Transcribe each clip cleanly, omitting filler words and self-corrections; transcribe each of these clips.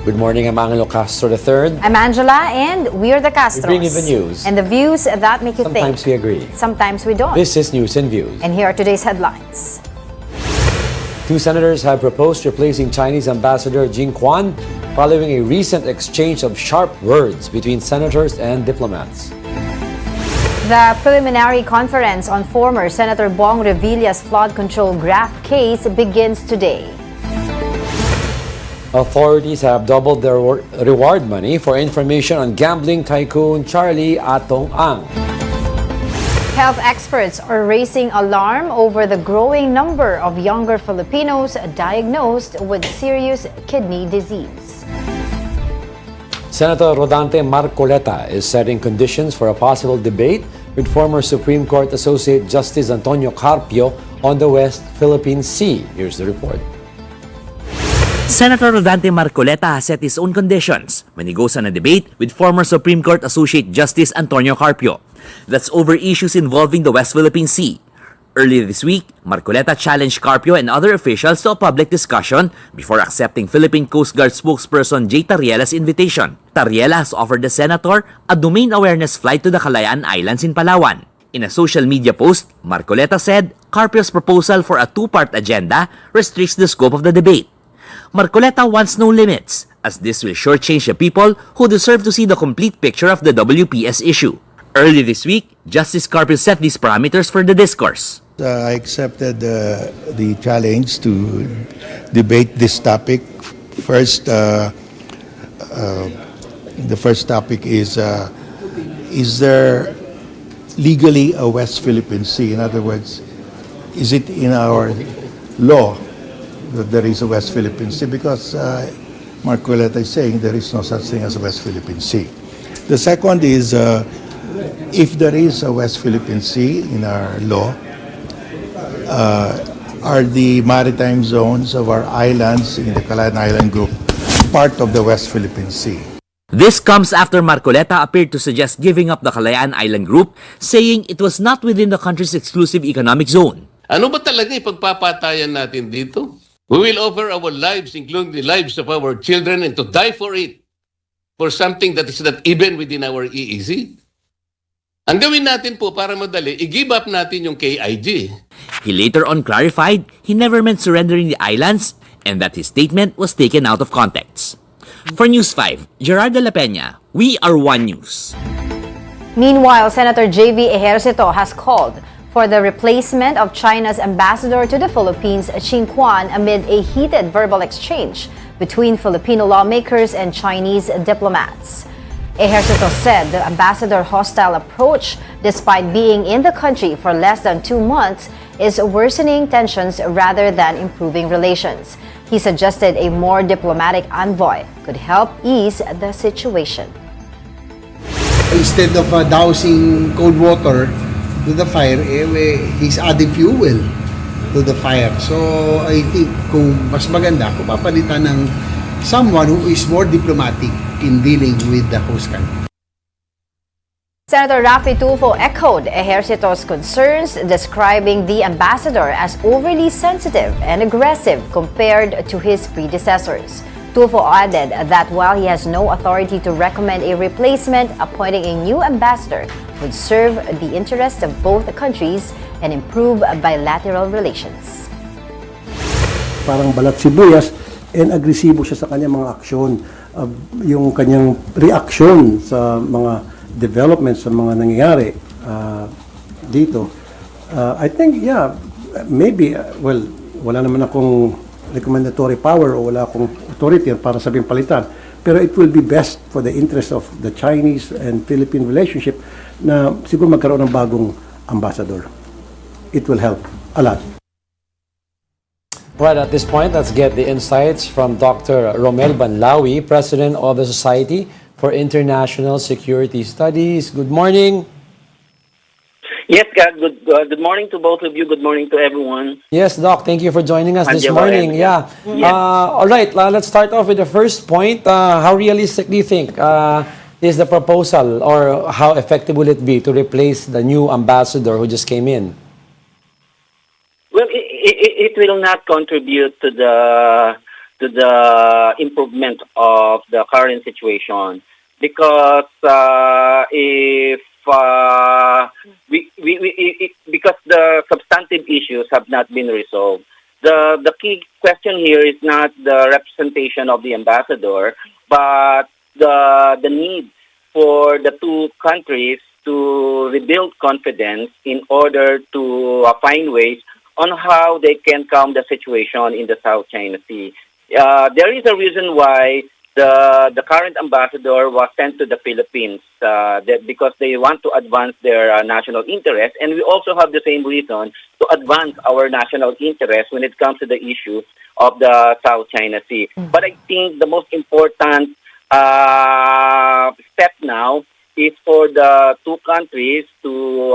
Good morning, I'm Angelo Castro III. I'm Angela, and we're the Castros. We bring you the news. And the views that make you think. Sometimes we agree. Sometimes we don't. This is News and Views. And here are today's headlines. Two senators have proposed replacing Chinese Ambassador Jing Quan following a recent exchange of sharp words between senators and diplomats. The preliminary conference on former Senator Bong Revilla's flood control graft case begins today. Authorities have doubled their reward money for information on gambling tycoon Charlie Atong Ang. Health experts are raising alarm over the growing number of younger Filipinos diagnosed with serious kidney disease. Senator Rodante Marcoleta is setting conditions for a possible debate with former Supreme Court Associate Justice Antonio Carpio on the West Philippine Sea. Here's the report. Senator Rodante Marcoleta has set his own conditions when he goes on a debate with former Supreme Court Associate Justice Antonio Carpio. That's over issues involving the West Philippine Sea. Earlier this week, Marcoleta challenged Carpio and other officials to a public discussion before accepting Philippine Coast Guard spokesperson Jay Tarriela's invitation. Tarriela has offered the senator a domain awareness flight to the Kalayaan Islands in Palawan. In a social media post, Marcoleta said Carpio's proposal for a two-part agenda restricts the scope of the debate. Marcoleta wants no limits, as this will shortchange the people who deserve to see the complete picture of the WPS issue. Early this week, Justice Carpio set these parameters for the discourse. I accepted the challenge to debate this topic. First, the first topic is there legally a West Philippine Sea? In other words, is it in our law that there is a West Philippine Sea? Because Marcoleta is saying there is no such thing as a West Philippine Sea. The second is if there is a West Philippine Sea in our law, are the maritime zones of our islands in the Kalayaan Island Group part of the West Philippine Sea? This comes after Marcoleta appeared to suggest giving up the Kalayaan Island Group, saying it was not within the country's exclusive economic zone. Ano ba talaga ipagpapatayan natin dito? We will offer our lives, including the lives of our children, and to die for it, for something that is not even within our EEZ. Ang gawin natin po para madali, i-give up natin yung KIG. He later on clarified he never meant surrendering the islands and that his statement was taken out of context. For News 5, Gerard de la Peña, We Are One News. Meanwhile, Senator J.V. Ejercito has called for the replacement of China's ambassador to the Philippines, Jing Quan, amid a heated verbal exchange between Filipino lawmakers and Chinese diplomats. Ejercito said the ambassador's hostile approach, despite being in the country for less than 2 months, is worsening tensions rather than improving relations. He suggested a more diplomatic envoy could help ease the situation. Instead of dousing cold water to the fire, he's adding fuel to the fire. So I think kung mas maganda kung papalitan ng someone who is more diplomatic in dealing with the host country. Senator Raffy Tulfo echoed Ejercito's concerns, describing the ambassador as overly sensitive and aggressive compared to his predecessors. Tulfo added that while he has no authority to recommend a replacement, appointing a new ambassador would serve the interests of both countries and improve bilateral relations. Parang balat sibuyas, and agresibo siya sa kanyang mga aksyon. Yung kanyang reaction sa mga developments, sa mga nangyayari dito. I think, yeah, maybe, well, wala naman akong recommendatory power o wala akong authority para sabing palitan. Pero it will be best for the interest of the Chinese and Philippine relationship na siguro magkaroon ng bagong ambassador. It will help a lot. Right, at this point, let's get the insights from Dr. Romel Banlawi, President of the Society for International Security Studies. Good morning. Yes, good morning to both of you. Good morning to everyone. Yes, Doc, thank you for joining us this morning. Yeah. Yes. All right, let's start off with the first point. How realistic do you think is the proposal, or how effective will it be to replace the new ambassador who just came in? Well, it will not contribute to the to the improvement of the current situation. Because if because the substantive issues have not been resolved. The key question here is not the representation of the ambassador, but the need for the two countries to rebuild confidence in order to find ways on how they can calm the situation in the South China Sea. There is a reason why the current ambassador was sent to the Philippines because they want to advance their national interest, and we also have the same reason to advance our national interest when it comes to the issue of the South China Sea. But I think the most important step now is for the two countries to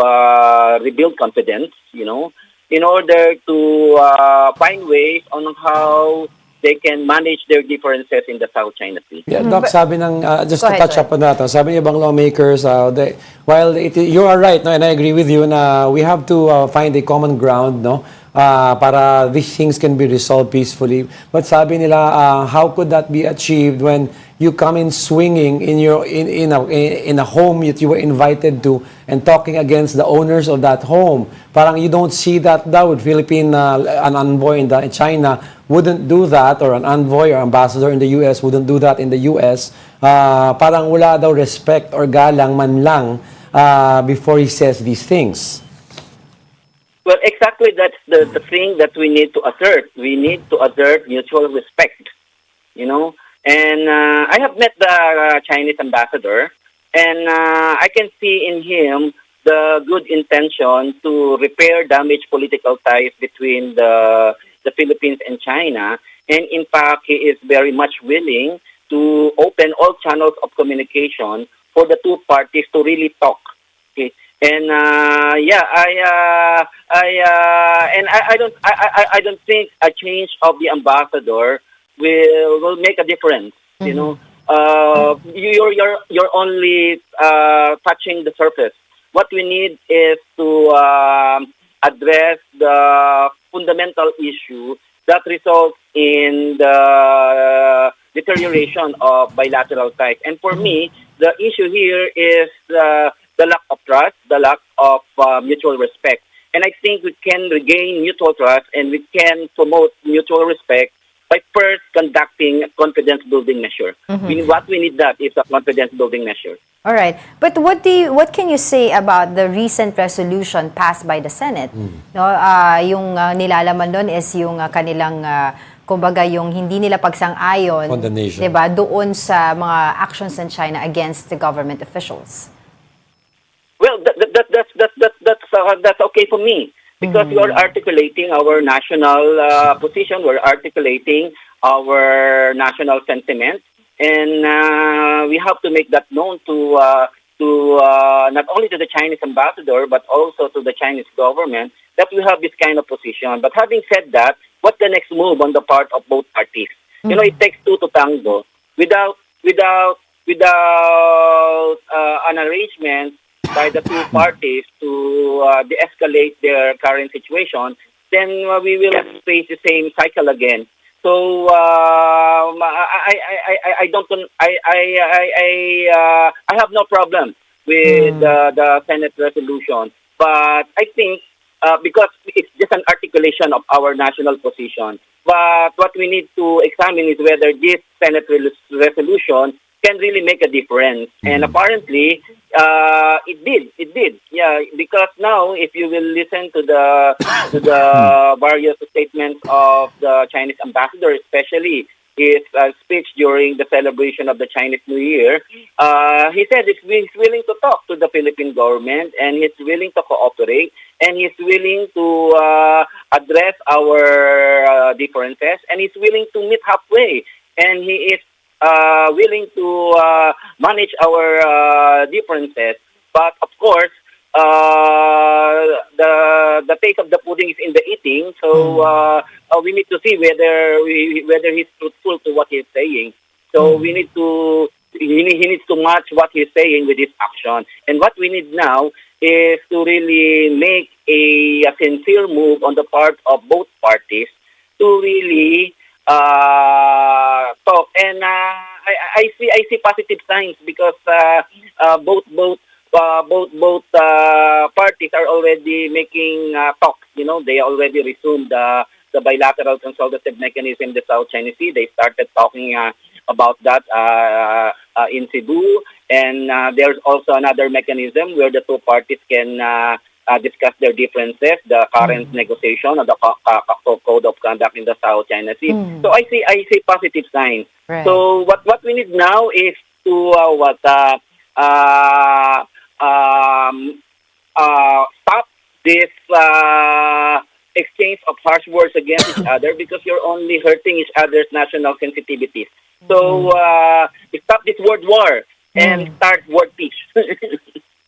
rebuild confidence, in order to find ways on how they can manage their differences in the South China Sea. Yeah, Doc, sabi ng, just Go to ahead, touch up on that, sabi ng ibang lawmakers, you are right, no, and I agree with you na we have to find a common ground, no, para these things can be resolved peacefully. But sabi nila, how could that be achieved when you come in swinging in a home that you were invited to and talking against the owners of that home? Parang you don't see that daw with an envoy in China wouldn't do that, or an envoy or ambassador in the US wouldn't do that in the US. Parang wala daw respect or galang man lang before he says these things. Well, exactly that's the thing that we need to assert. We need to assert mutual respect, And I have met the Chinese ambassador, and I can see in him the good intention to repair damaged political ties between the Philippines and China. And in fact, he is very much willing to open all channels of communication for the two parties to really talk. Okay? And I don't think a change of the ambassador will make a difference. You're only touching the surface. What we need is to address the fundamental issue that results in the deterioration of bilateral ties. And for me, the issue here is the lack of trust, the lack of mutual respect. And I think we can regain mutual trust and we can promote mutual respect by first conducting a confidence-building measure. What we need that is a confidence-building measure. All right. But what can you say about the recent resolution passed by the Senate? No, yung nilalaman doon is yung kanilang kumbaga yung hindi nila pagsang-ayon, Condemnation. 'di ba, doon sa mga actions in China against the government officials. Well, that's okay for me because we are articulating our national position. We're articulating our national sentiment, and we have to make that known to not only to the Chinese ambassador but also to the Chinese government that we have this kind of position. But having said that, what's the next move on the part of both parties? It takes two to tango. Without an arrangement by the two parties to de-escalate their current situation, then we will face the same cycle again. So I have no problem with the Senate resolution, but I think because it's just an articulation of our national position. But what we need to examine is whether this Senate resolution can really make a difference. And apparently, it did. Yeah, because now, if you will listen to the various statements of the Chinese ambassador, especially his speech during the celebration of the Chinese New Year, he said he's willing to talk to the Philippine government, and he's willing to cooperate, and he's willing to address our differences, and he's willing to meet halfway, and he is willing to manage our differences. But of course, the taste of the pudding is in the eating. So we need to see whether he's truthful to what he's saying. So we need to he needs to match what he's saying with his action. And what we need now is to really make a sincere move on the part of both parties to really talk, and I see positive signs because both parties are already making talks. They already resumed the bilateral consultative mechanism in the South China Sea. They started talking about that in Cebu, and there's also another mechanism where the two parties can discuss their differences, the current negotiation of the code of conduct in the South China Sea. So I see positive signs. Right. So what we need now is to stop this exchange of harsh words against each other, because you're only hurting each other's national sensitivities. So stop this word war and start word peace.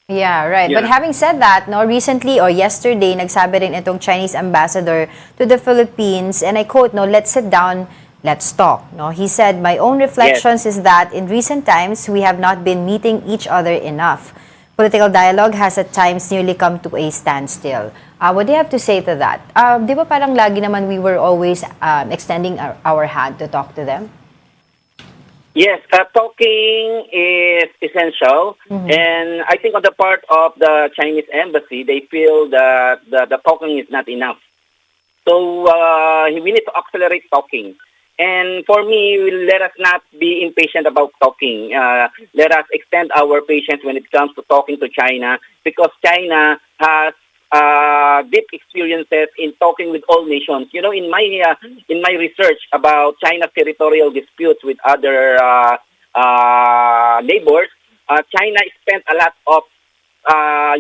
Yeah, right. Yeah. But having said that, no, recently or yesterday, nagsabi rin itong Chinese ambassador to the Philippines, and I quote, no, let's sit down, let's talk. No, he said, my own reflections is that in recent times, we have not been meeting each other enough. Political dialogue has at times nearly come to a standstill. What do you have to say to that? Di ba parang lagi naman we were always extending our hand to talk to them? Yes, talking is essential, and I think on the part of the Chinese embassy, they feel that the talking is not enough. So we need to accelerate talking. And for me, let us not be impatient about talking. Let us extend our patience when it comes to talking to China, because China has deep experiences in talking with all nations. In my research about China's territorial disputes with other neighbors, China spent a lot of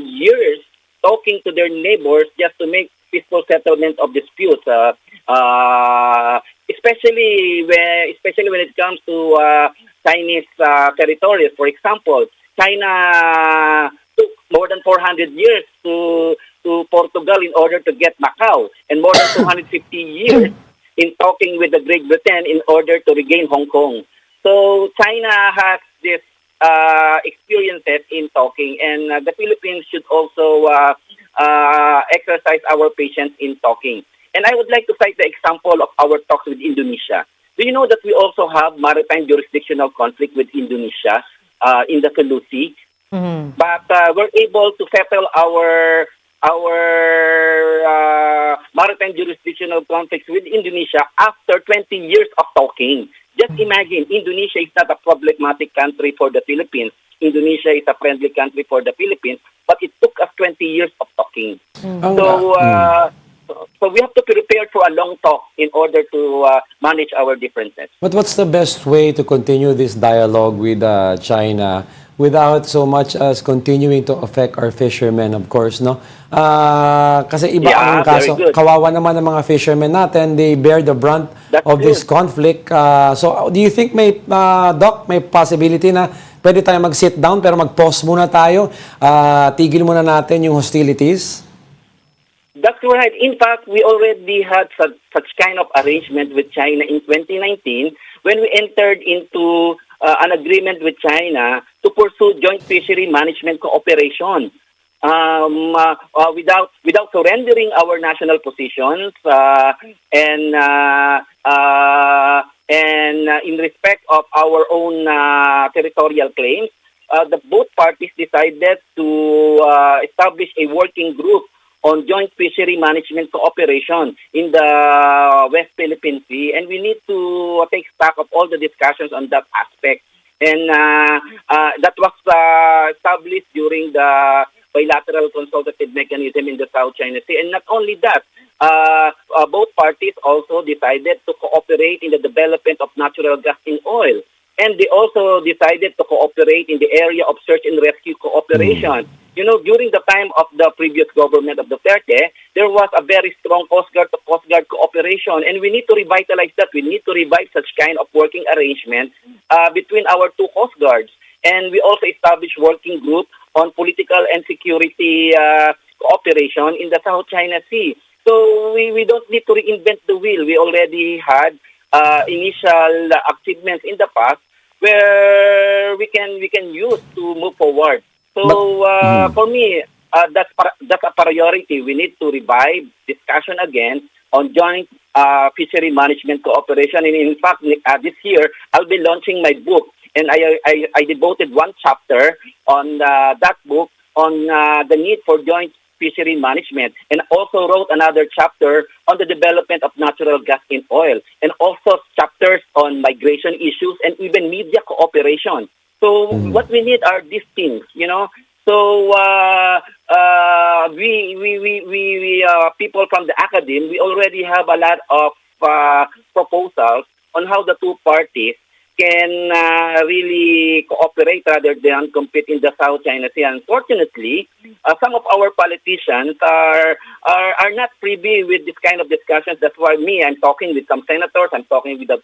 years talking to their neighbors just to make peaceful settlement of disputes. Especially when it comes to Chinese territories. For example, China took more than 400 years to Portugal in order to get Macau, and more than 250 years in talking with the Great Britain in order to regain Hong Kong. So China has this experiences in talking, and the Philippines should also exercise our patience in talking. And I would like to cite the example of our talks with Indonesia. Do you know that we also have maritime jurisdictional conflict with Indonesia in the Sulu Sea? But we're able to settle our maritime jurisdictional conflicts with Indonesia after 20 years of talking. Just imagine, Indonesia is not a problematic country for the Philippines. Indonesia is a friendly country for the Philippines, but it took us 20 years of talking. So we have to prepare for a long talk in order to manage our differences. But what's the best way to continue this dialogue with China without so much as continuing to affect our fishermen, of course, no? Kasi iba ang very kaso. good. Kawawa naman ang mga fishermen natin. They bear the brunt That's of this good. conflict. So do you think Doc, may possibility na pwede tayo mag-sit down pero mag-pause muna tayo? Tigil muna natin yung hostilities? That's right. In fact, we already had such kind of arrangement with China in 2019 when we entered into an agreement with China to pursue joint fishery management cooperation. Without surrendering our national positions and in respect of our own territorial claims, the both parties decided to establish a working group on joint fishery management cooperation in the West Philippine Sea, and we need to take stock of all the discussions on that aspect. And that was established during the bilateral consultative mechanism in the South China Sea. And not only that, both parties also decided to cooperate in the development of natural gas and oil. And they also decided to cooperate in the area of search and rescue cooperation. You know, during the time of the previous government of Duterte, there was a very strong Coast Guard to Coast Guard cooperation, and we need to revitalize that. We need to revive such kind of working arrangement between our two Coast Guards. And we also established working group on political and security cooperation in the South China Sea. So we don't need to reinvent the wheel. We already had initial achievements in the past where we can use to move forward. So for me, that's a priority. We need to revive discussion again on joint fishery management cooperation. And in fact, this year, I'll be launching my book. And I devoted one chapter on that book on the need for joint fishery management, and also wrote another chapter on the development of natural gas in oil, and also chapters on migration issues and even media cooperation. So what we need are these things, you know. So we people from the academy, we already have a lot of proposals on how the two parties can really cooperate rather than compete in the South China Sea. Unfortunately, some of our politicians are not privy with this kind of discussions. That's why I'm talking with some senators, I'm talking with the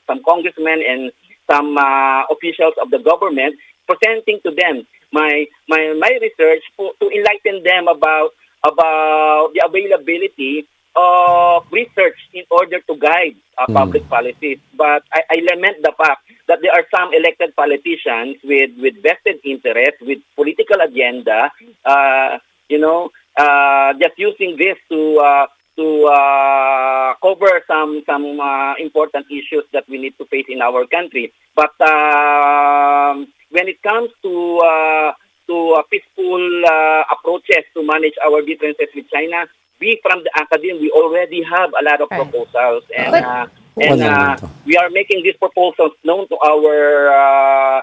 some congressmen and some officials of the government, presenting to them my research to enlighten them about the availability of research in order to guide public policies. But I lament the fact that there are some elected politicians with vested interest, with political agenda, just using this to cover some important issues that we need to face in our country. But when it comes to peaceful approaches to manage our differences with China, we from the academy, we already have a lot of proposals, and we are making these proposals known to our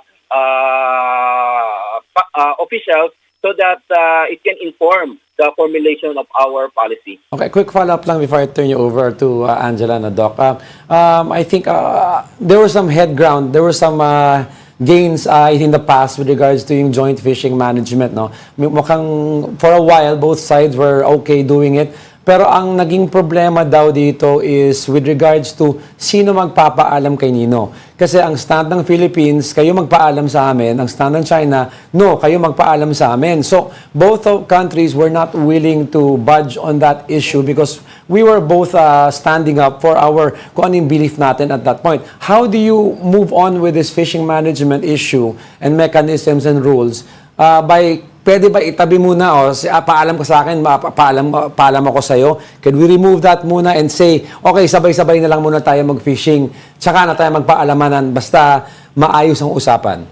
officials so that it can inform the formulation of our policy. Okay, quick follow-up lang before I turn you over to Angela and Doc. I think there was some head ground, there were some gains in the past with regards to yung joint fishing management, no? Mukhang for a while both sides were okay doing it, pero ang naging problema daw dito is with regards to sino magpapaalam kay Nino. Kasi ang stand ng Philippines, kayo magpaalam sa amin. Ang stand ng China, no, kayo magpaalam sa amin. So both countries were not willing to budge on that issue because we were both standing up for our kung ano yung belief natin at that point. How do you move on with this fishing management issue and mechanisms and rules pwede ba itabi muna o paalam ko sa akin, paalam ako sa iyo? Can we remove that muna and say, okay, sabay-sabay na lang muna tayo mag-fishing, tsaka na tayo magpaalamanan, basta maayos ang usapan?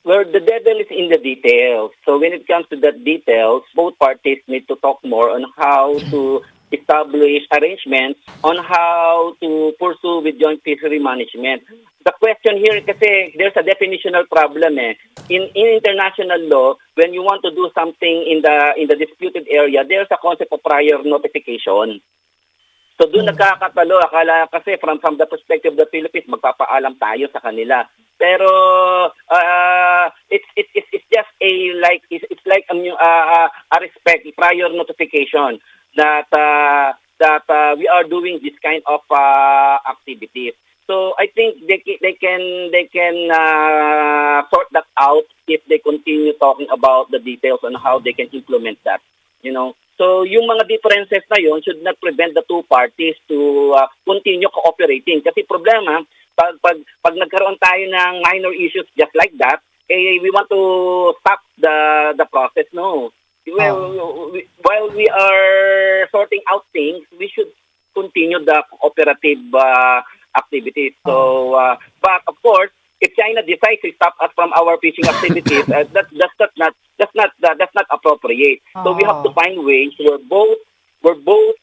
Well, the devil is in the details. So when it comes to that details, both parties need to talk more on how to establish arrangements on how to pursue with joint fishery management. The question here, kasi there's a definitional problem. In international law, when you want to do something in the disputed area, there's a concept of prior notification. So doon nagkakatalo, akala kasi from the perspective of the Philippines, magpapaalam tayo sa kanila. Pero it's just it's like a respect, prior notification that we are doing this kind of activities. So I think they can sort that out if they continue talking about the details on how they can implement that. You know, so yung mga differences na yon should not prevent the two parties to continue cooperating. Kasi problema pag nagkaroon tayo ng minor issues just like that, we want to stop the process. No. While we are sorting out things, we should continue the cooperative activities. So, but of course, if China decides to stop us from our fishing activities, that's not appropriate. So we have to find ways where both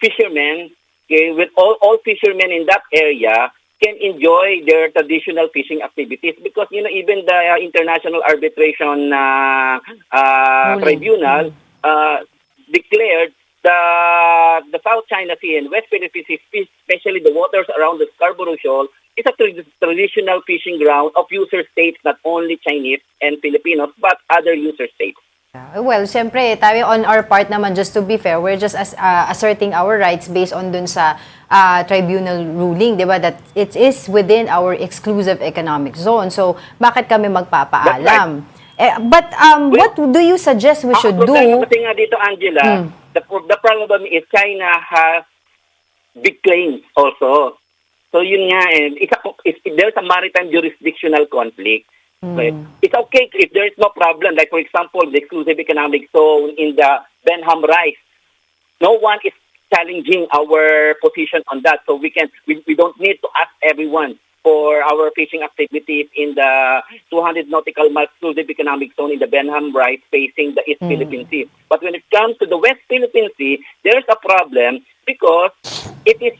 fishermen, with all fishermen in that area, can enjoy their traditional fishing activities, because even the International Arbitration Tribunal declared the South China Sea and West Philippine Sea, especially the waters around the Scarborough Shoal, is a traditional fishing ground of user states, not only Chinese and Filipinos, but other user states. Well, siyempre, tayo on our part naman, just to be fair, we're just asserting our rights based on dun sa tribunal ruling, di ba? That it is within our exclusive economic zone. So, bakit kami magpapaalam? But what do you suggest we should do? Kasi nga dito, Angela, the problem is China has big claims also. So yun nga, there's a maritime jurisdictional conflict. Right? It's okay if there is no problem. Like for example, the exclusive economic zone in the Benham Rice. No one is challenging our position on that. So we don't need to ask everyone for our fishing activities in the 200 nautical miles exclusive economic zone in the Benham Rice facing the East Philippine Sea. But when it comes to the West Philippine Sea, there's a problem because it is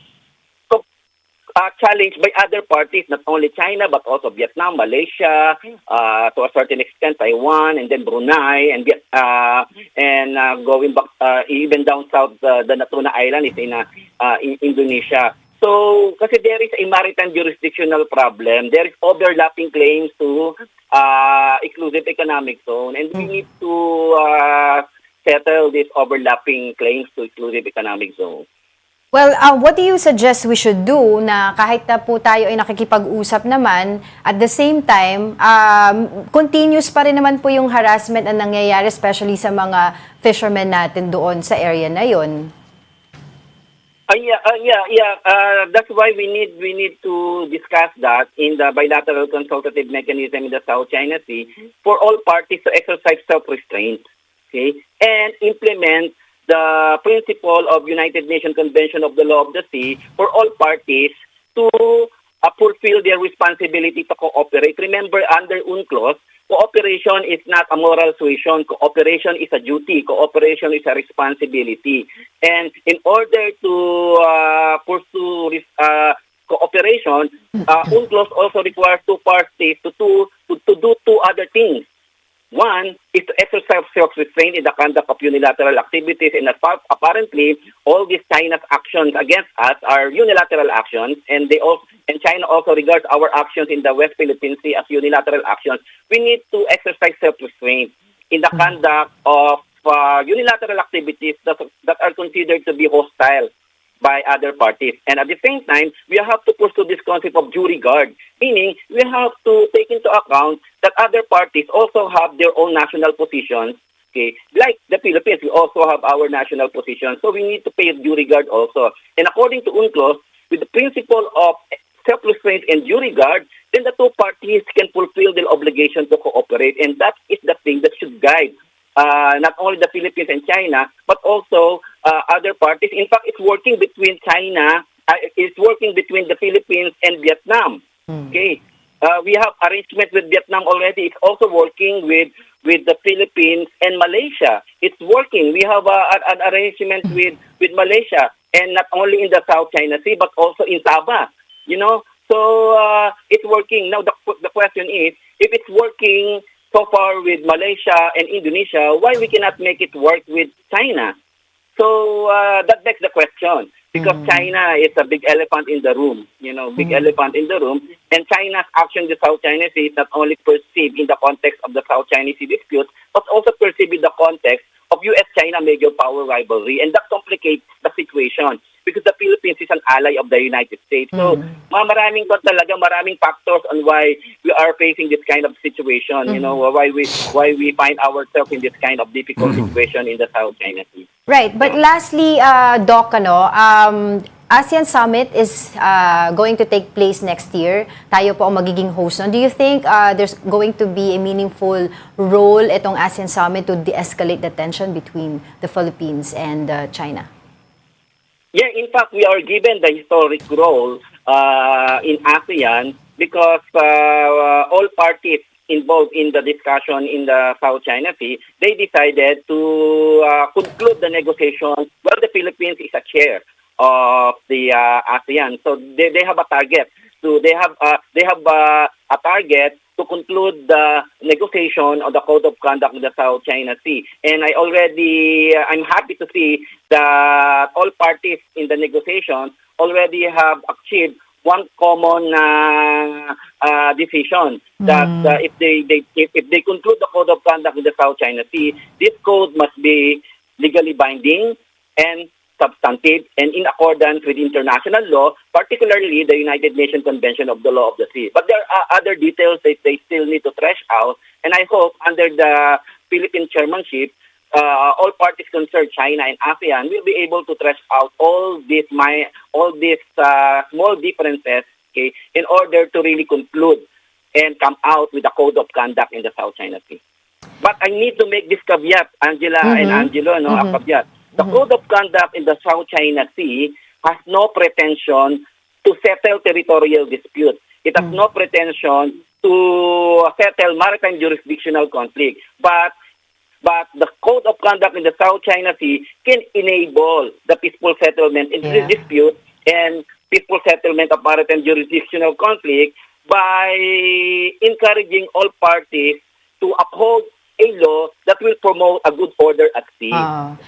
challenged by other parties, not only China, but also Vietnam, Malaysia, to a certain extent Taiwan, and then Brunei, and going back even down south, the Natuna Island is in Indonesia. So, kasi there is a maritime jurisdictional problem. There is overlapping claims to exclusive economic zone, and we need to settle these overlapping claims to exclusive economic zone. Well, what do you suggest we should do na kahit na po tayo ay nakikipag-usap naman, at the same time, continuous pa rin naman po yung harassment na nangyayari, especially sa mga fishermen natin doon sa area na yon? That's why we need to discuss that in the bilateral consultative mechanism in the South China Sea for all parties to exercise self-restraint, okay, and implement the principle of United Nations Convention of the Law of the Sea for all parties to fulfill their responsibility to cooperate. Remember, under UNCLOS, cooperation is not a moral suasion. Cooperation is a duty. Cooperation is a responsibility. And in order to pursue cooperation, UNCLOS also requires two parties to do two other things. One is to exercise self-restraint in the conduct of unilateral activities, and apparently all these China's actions against us are unilateral actions, and China also regards our actions in the West Philippine Sea as unilateral actions. We need to exercise self-restraint in the conduct of unilateral activities that are considered to be hostile by other parties. And at the same time, we have to pursue this concept of due regard, meaning we have to take into account that other parties also have their own national positions. Okay, like the Philippines, we also have our national position, so we need to pay due regard also. And according to UNCLOS, with the principle of self-restraint and due regard, then the two parties can fulfill their obligation to cooperate, and that is the thing that should guide not only the Philippines and China, but also other parties. In fact, it's working between China, it's working between the Philippines and Vietnam. Okay, we have arrangements with Vietnam already. It's also working with the Philippines and Malaysia. It's working. We have an arrangement with Malaysia, and not only in the South China Sea, but also in Sabah. You know, so it's working. Now the question is, if it's working so far with Malaysia and Indonesia, why we cannot make it work with China? So that begs the question, because China is a big elephant in the room, big elephant in the room, and China's action in the South China Sea is not only perceived in the context of the South China Sea dispute, but also perceived in the context of U.S.-China major power rivalry, and that complicates the situation because the Philippines is an ally of the United States. So, maraming factors on why we are facing this kind of situation, why we find ourselves in this kind of difficult situation in the South China Sea. Right, but lastly, Doc, ASEAN Summit is going to take place next year. Tayo po ang magiging host. Do you think there's going to be a meaningful role itong ASEAN Summit to de-escalate the tension between the Philippines and China? Yeah, in fact, we are given the historic role in ASEAN because all parties involved in the discussion in the South China Sea, they decided to conclude the negotiations while the Philippines is a chair of the ASEAN. So they have a target. So they have a target to conclude the negotiation on the Code of Conduct in the South China Sea. And I'm happy to see that all parties in the negotiations already have achieved one common decision that if they conclude the Code of Conduct in the South China Sea, this code must be legally binding and substantive and in accordance with international law, particularly the United Nations Convention of the Law of the Sea. But there are other details that they still need to thresh out, and I hope under the Philippine chairmanship, all parties concerned, China and ASEAN, will be able to thresh out all these small differences, okay, in order to really conclude and come out with a code of conduct in the South China Sea. But I need to make this caveat, Angela and Angelo, a caveat. The code of conduct in the South China Sea has no pretension to settle territorial disputes. It has no pretension to settle maritime jurisdictional conflict. But the code of conduct in the South China Sea can enable the peaceful settlement in this dispute and peaceful settlement of maritime jurisdictional conflict by encouraging all parties to uphold a law that will promote a good order at sea.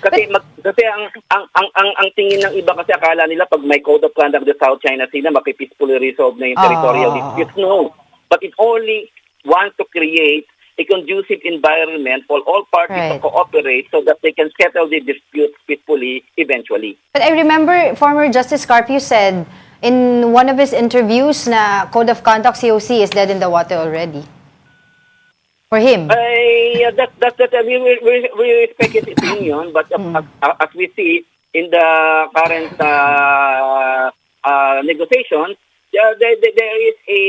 Kasi ang tingin ng iba kasi akala nila pag may code of conduct the South China Sea na mapipeacefully resolve na yung territorial disputes. No. But it only wants to create a conducive environment for all parties to cooperate so that they can settle the disputes peacefully eventually. But I remember former Justice Carpio said in one of his interviews na code of conduct COC is dead in the water already. For him. We respect his opinion, but as we see in the current negotiations, there is a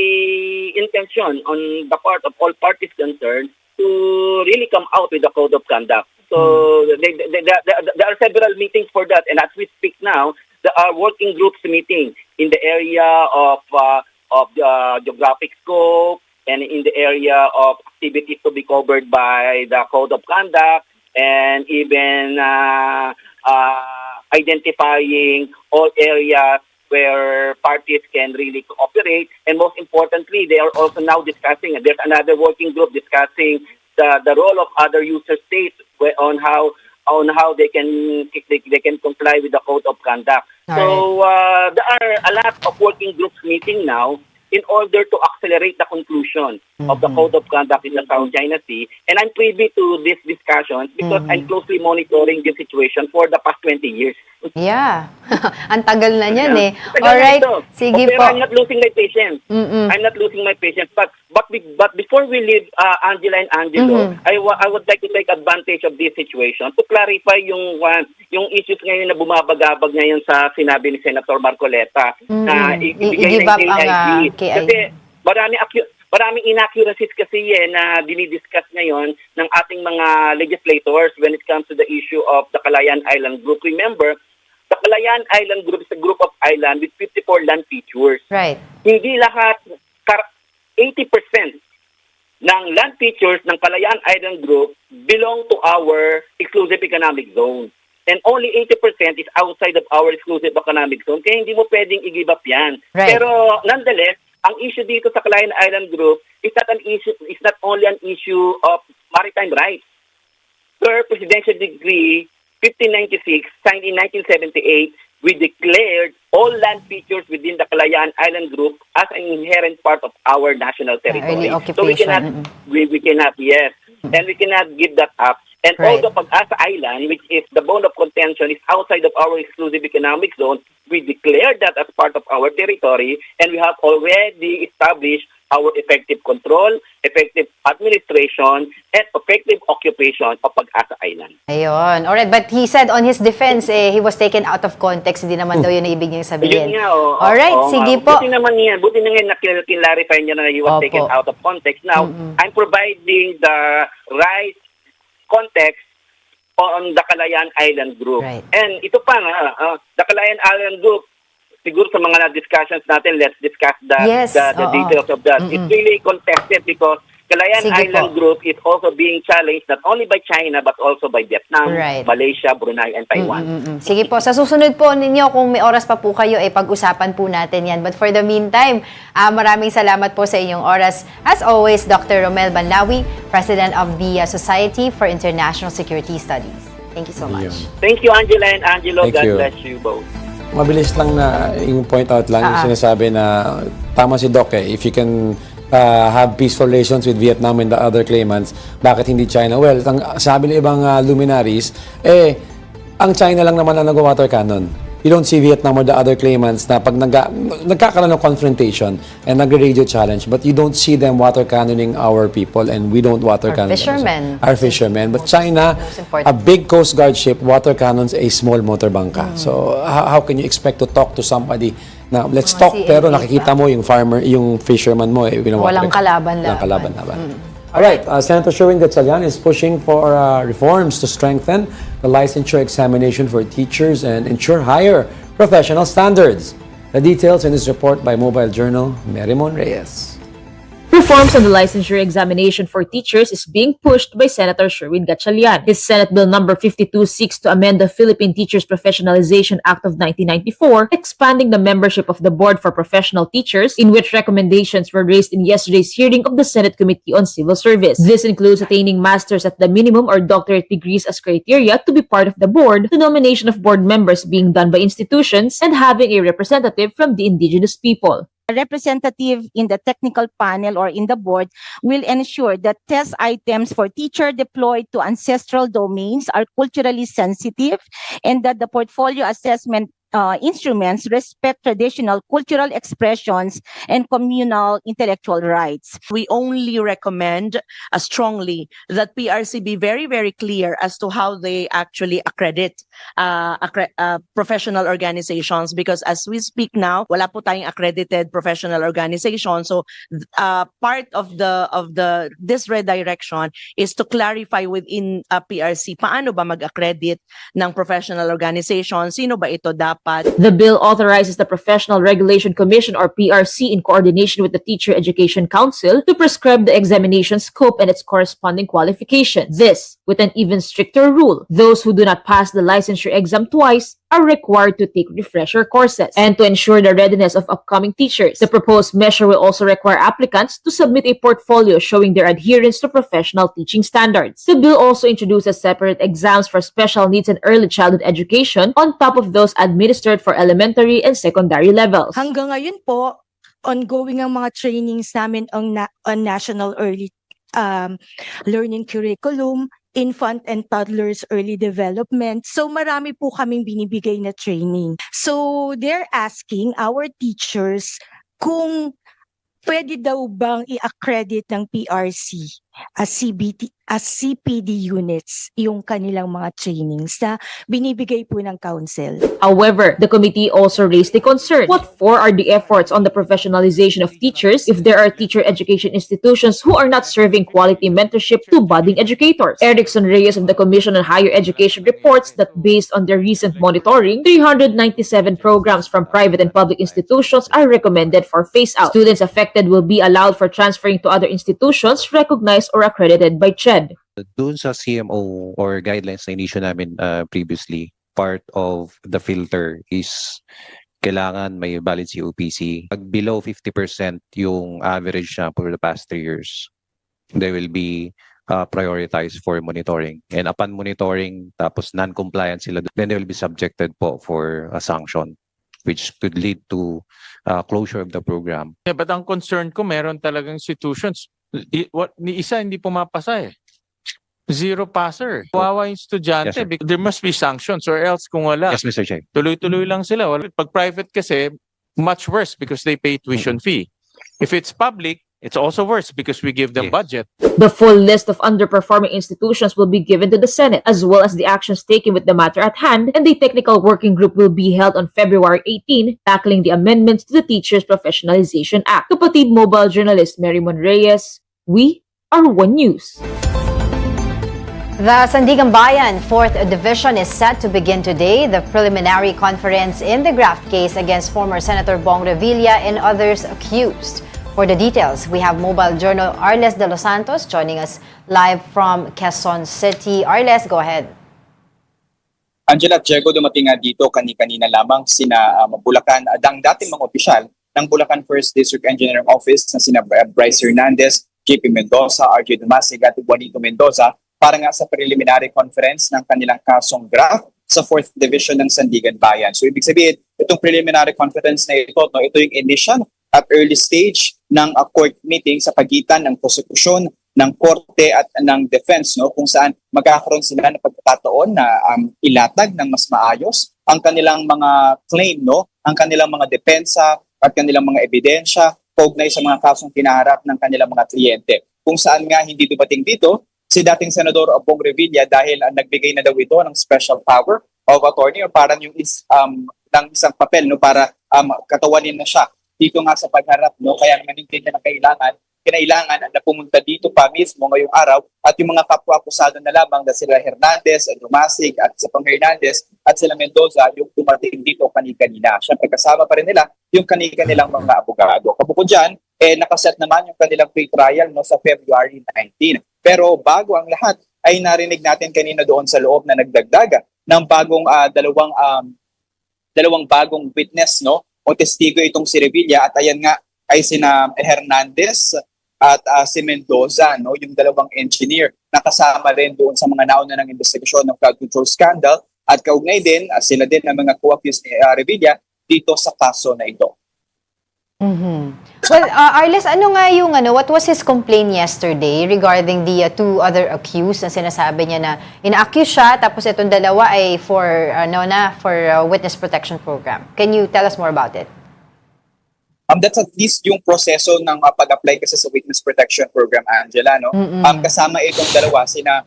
intention on the part of all parties concerned to really come out with a code of conduct. So there are several meetings for that, and as we speak now, there are working groups meeting in the area of the geographic scope and in the area of activities to be covered by the code of conduct, and even identifying all areas where parties can really cooperate. And most importantly, they are also now discussing, there's another working group discussing the role of other user states on how they can comply with the code of conduct. So there are a lot of working groups meeting now in order to accelerate the conclusion of the code of conduct in the South China Sea. And I'm privy to these discussions because I'm closely monitoring the situation for the past 20 years. Yeah. Ang tagal na niyan eh. Tagal Alright. na ito. Sige Pero po. I'm not losing my patience. I'm not losing my patience. But before we leave Angela and Angelo, I would like to take advantage of this situation to clarify yung issues ngayon na bumabagabag ngayon sa sinabi ni Senator Marcoleta na ibigay I-give ng up ang KIG. Kasi maraming inaccuracies kasi na dinidiscuss ngayon ng ating mga legislators when it comes to the issue of the Calayan Island Group. Remember, the Calayan Island Group is a group of islands with 54 land features. Right. Hindi lahat, 80% ng land features ng Calayan Island Group belong to our exclusive economic zone. And only 80% is outside of our exclusive economic zone. Kaya hindi mo pwedeng i-give up yan. Right. Pero nonetheless, ang issue dito sa Calayan Island Group is not only an issue of maritime rights. Per Presidential Decree 1596, signed in 1978, we declared all land features within the Calayan Island Group as an inherent part of our national territory. So we cannot, we cannot, yes, and we cannot give that up. And although Pag-asa Island, which is the bone of contention, is outside of our exclusive economic zone, we declared that as part of our territory, and we have already established our effective control, effective administration, and effective occupation of Pag-asa Island. Ayun. Alright, but he said on his defense, he was taken out of context. Hindi naman daw yun na ibig niyang sabihin. Yun nga, Alright, sige po. Buti naman nga naklarify niya na he was taken out of context. Now, I'm providing the right context on the Calayan Island Group. Right. And ito pa nga, the Calayan Island Group, siguro sa mga discussions natin, let's discuss the details of that. It's really contested because Calayan Island Group is also being challenged not only by China but also by Vietnam, Malaysia, Brunei, and Taiwan. Sige po, sa susunod po ninyo, kung may oras pa po kayo, pag-usapan po natin yan. But for the meantime, maraming salamat po sa inyong oras. As always, Dr. Romel Banlawi, President of the Society for International Security Studies. Thank you so much. Thank you, Angela and Angelo. Thank God you. bless you both. Mabilis lang na yung point out lang, yung sinasabi na tama si Doc if you can have peaceful relations with Vietnam and the other claimants, bakit hindi China? Well, sabi ng ibang luminaries, ang China lang naman ang nag-water cannon. You don't see Vietnam or the other claimants na pag nagkakaroon ng confrontation and nag-radio challenge, but you don't see them water cannoning our people, and we don't water cannon fishermen. Our fishermen. But China, a big Coast Guard ship, water cannons a small motor bangka. So how can you expect to talk to somebody na let's talk, pero nakikita mo yung farmer, yung fisherman mo, walang kalaban lang. Walang kalaban laban. All right, Senator Sherwin Gatchalian is pushing for reforms to strengthen the licensure examination for teachers and ensure higher professional standards. The details in this report by Mobile Journal, Merimon Reyes. Reforms on the licensure examination for teachers is being pushed by Senator Sherwin Gatchalian. His Senate Bill number 52 seeks to amend the Philippine Teachers Professionalization Act of 1994, expanding the membership of the Board for Professional Teachers, in which recommendations were raised in yesterday's hearing of the Senate Committee on Civil Service. This includes attaining masters at the minimum or doctorate degrees as criteria to be part of the board, the nomination of board members being done by institutions, and having a representative from the indigenous people. A representative in the technical panel or in the board will ensure that test items for teacher deployed to ancestral domains are culturally sensitive and that the portfolio assessment instruments respect traditional cultural expressions and communal intellectual rights. We only recommend strongly that PRC be very, very clear as to how they actually accredit professional organizations, because as we speak now, wala po tayong accredited professional organization. So part of this redirection is to clarify within PRC paano ba mag-accredit ng professional organization, sino ba ito dapat. The bill authorizes the Professional Regulation Commission or PRC in coordination with the Teacher Education Council to prescribe the examination scope and its corresponding qualifications. This, with an even stricter rule. Those who do not pass the licensure exam twice are required to take refresher courses. And to ensure the readiness of upcoming teachers, the proposed measure will also require applicants to submit a portfolio showing their adherence to professional teaching standards. The bill also introduces separate exams for special needs and early childhood education on top of those administered for elementary and secondary levels. Hanggang ngayon po, ongoing ang mga trainings namin on National Early Learning Curriculum, infant and toddlers early development. So marami po kaming binibigay na training. So they're asking our teachers kung pwede daw bang i-accredit ng PRC as CPD units yung kanilang mga trainings na binibigay po ng council. However, the committee also raised the concern. What for are the efforts on the professionalization of teachers if there are teacher education institutions who are not serving quality mentorship to budding educators? Erickson Reyes of the Commission on Higher Education reports that based on their recent monitoring, 397 programs from private and public institutions are recommended for phase-out. Students affected will be allowed for transferring to other institutions recognized or accredited by CHED. Doon sa CMO or guidelines na inisyu namin previously, part of the filter is kailangan may valid COPC. Pag below 50% yung average na for the past 3 years, they will be prioritized for monitoring. And upon monitoring, tapos non-compliant sila, then they will be subjected po for a sanction, which could lead to closure of the program. Yeah, but ang concern ko, meron talagang institutions. Ni isa hindi pumapasa eh. Zero passer. Kawawa yung estudyante. Yes, There must be sanctions or else kung wala. Yes, Mr. Chair. Tuloy-tuloy lang sila. Pag private kasi, much worse because they pay tuition fee. If it's public, it's also worse because we give them budget. The full list of underperforming institutions will be given to the Senate, as well as the actions taken with the matter at hand, and the technical working group will be held on February 18, tackling the amendments to the Teachers Professionalization Act. Kapatid Mobile journalist Merimon Reyes, we are One News. The Sandigan Bayan 4th Division is set to begin today the preliminary conference in the graft case against former Senator Bong Revilla and others accused. For the details, we have Mobile Journal Arles de los Santos joining us live from Quezon City. Arles, go ahead. Angela at Diego, dumating nga dito kani-kanina lamang sina Bulacan, dating mga opisyal ng Bulacan 1st District Engineering Office na sina Bryce Hernandez, JP Mendoza, RJ Dumasig at Juanito Mendoza para nga sa preliminary conference ng kanilang kasong graft sa 4th Division ng Sandigan Bayan. So ibig sabihin, itong preliminary conference na ito, ito yung initial at early stage ng court meeting sa pagitan ng prosekusyon, ng korte at ng defense, kung saan magkakaroon sila ng pagkakataon na ilatag ng mas maayos ang kanilang mga claim, ang kanilang mga depensa at kanilang mga ebidensya kaugnay sa mga kasong kinaharap ng kanilang mga kliyente. Kung saan nga hindi dumating dito si dating Senador Bong Revilla dahil nagbigay na daw ito ng special power of attorney o parang yung ng isang papel para katawanin na siya dito nga sa pagharap, kaya naman hindi niya na kailangan kinailangan na pumunta dito pa mismo ngayong araw at yung mga kapwa-akusado na lamang na sila Hernandez, Dumasig at sa pang Hernandez at sila Mendoza yung dumating dito kanina. Siyempre kasama pa rin nila yung kanilang mga abogado. Kabukod dyan, nakaset naman yung kanilang pre-trial sa February 19. Pero bago ang lahat, ay narinig natin kanina doon sa loob na nagdagdaga ng bagong dalawang bagong witness o testigo itong si Revilla at ayan nga ay sina Hernandez at si Mendoza, yung dalawang engineer na kasama rin doon sa mga nauna ng investigasyon ng flood control scandal at kaugnay din sila din ng mga co-accused ni Revilla dito sa kaso na ito. Well, Arles, ano nga yung what was his complaint yesterday regarding the two other accused na sinasabi niya na ina-accuse siya tapos itong dalawa ay for witness protection program. Can you tell us more about it? That's at least yung proseso ng pag-apply kasi sa witness protection program, Angela, kasama itong dalawa sina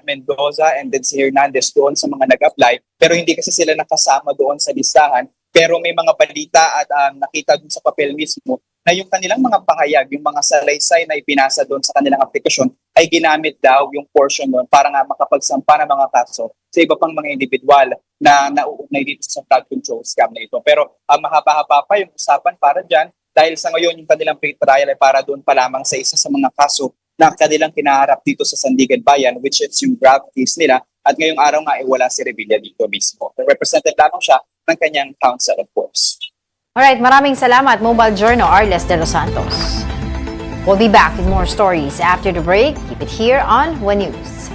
Mendoza and then si Hernandez doon sa mga nag-apply pero hindi kasi sila nakasama doon sa listahan. Pero may mga balita at nakita dun sa papel mismo na yung kanilang mga pahayag, yung mga salaysay na ipinasa doon sa kanilang aplikasyon ay ginamit daw yung portion doon para nga makapagsampa ng mga kaso sa iba pang mga individual na nauugnay dito sa flood control scam na ito. Pero mahaba-haba pa yung usapan para dyan dahil sa ngayon yung kanilang pre-trial ay para doon pa lamang sa isa sa mga kaso na kanilang kinaharap dito sa Sandigan Bayan, which is yung grab case nila. At ngayong araw nga ay wala si Revilla dito mismo. Represented lamang siya ng kanyang counsel, of course. Alright, maraming salamat, Mobile Journal, Arles de los Santos. We'll be back with more stories after the break. Keep it here on One News.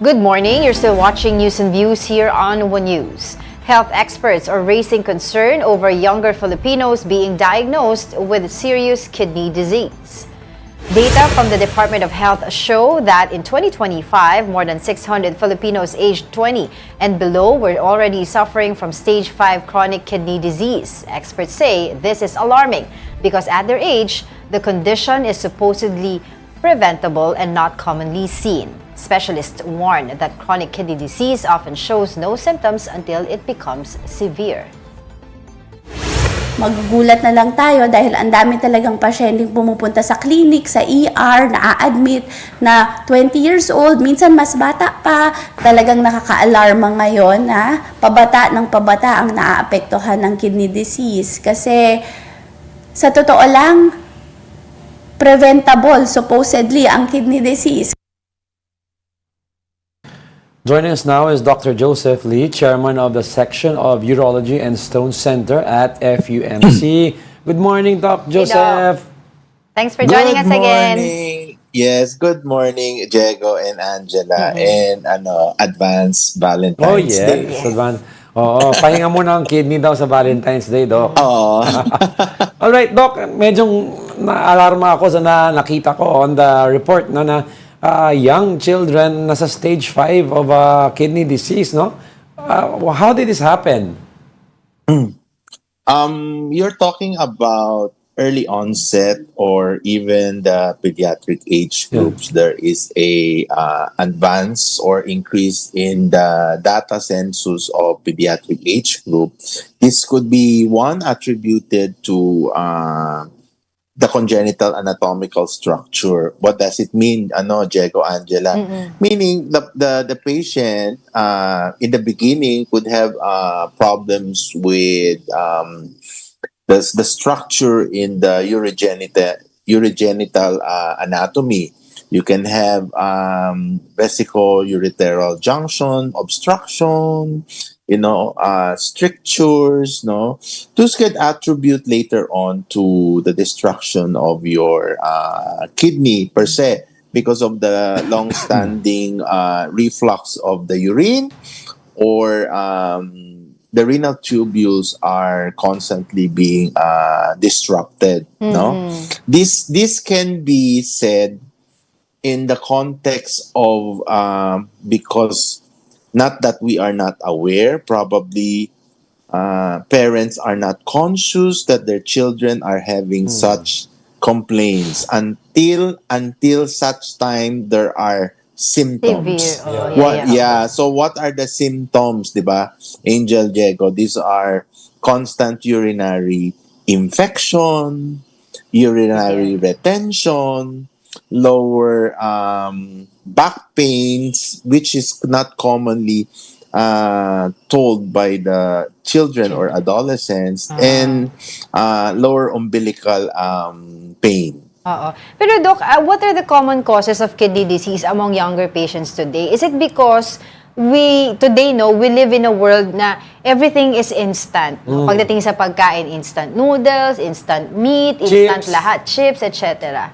Good morning. You're still watching News and Views here on One News. Health experts are raising concern over younger Filipinos being diagnosed with serious kidney disease. Data from the Department of Health show that in 2025, more than 600 Filipinos aged 20 and below were already suffering from stage 5 chronic kidney disease. Experts say this is alarming because at their age, the condition is supposedly preventable and not commonly seen. Specialists warn that chronic kidney disease often shows no symptoms until it becomes severe. Magugulat na lang tayo dahil ang dami talagang pasyenteng pumupunta sa clinic, sa ER, na-admit na 20 years old, minsan mas bata pa. Talagang nakaka-alarma ngayon na pabata ng pabata ang naaapektuhan ng kidney disease. Kasi sa totoo lang, preventable supposedly ang kidney disease. Joining us now is Dr. Joseph Lee, Chairman of the Section of Urology and Stone Center at FUMC. Good morning, Doc Joseph. Thanks for joining us again. Yes, good morning, Diego and Angela, and advance Valentine's Day. Yes. Advance. Oo, pahinga muna ang kidney daw sa Valentine's Day, Doc. Oo. Alright, Doc, medyo na-alarma ako sa nakita ko on the report no, na young children nasa stage 5 of kidney disease, no? How did this happen? You're talking about early onset or even the pediatric age groups. There is a advance or increase in the data census of pediatric age group. This could be one attributed to the congenital anatomical structure. What does it mean, Diego, Angela? Meaning the patient in the beginning could have problems with the structure in the urogenital anatomy. You can have vesico-ureteral junction, obstruction, strictures, no? Those can attribute later on to the destruction of your kidney per se because of the long-standing reflux of the urine or the renal tubules are constantly being disrupted, no? This can be said in the context of because not that we are not aware, probably parents are not conscious that their children are having such complaints until such time there are symptoms. Severe. So what are the symptoms, diba? Angel, Diego, these are constant urinary infection, urinary retention, lower back pains, which is not commonly told by the children or adolescents, and lower umbilical pain. Pero Doc, what are the common causes of kidney disease among younger patients today? Is it because we live in a world na everything is instant. Pagdating sa pagkain, instant noodles, instant meat, instant lahat, chips, etc.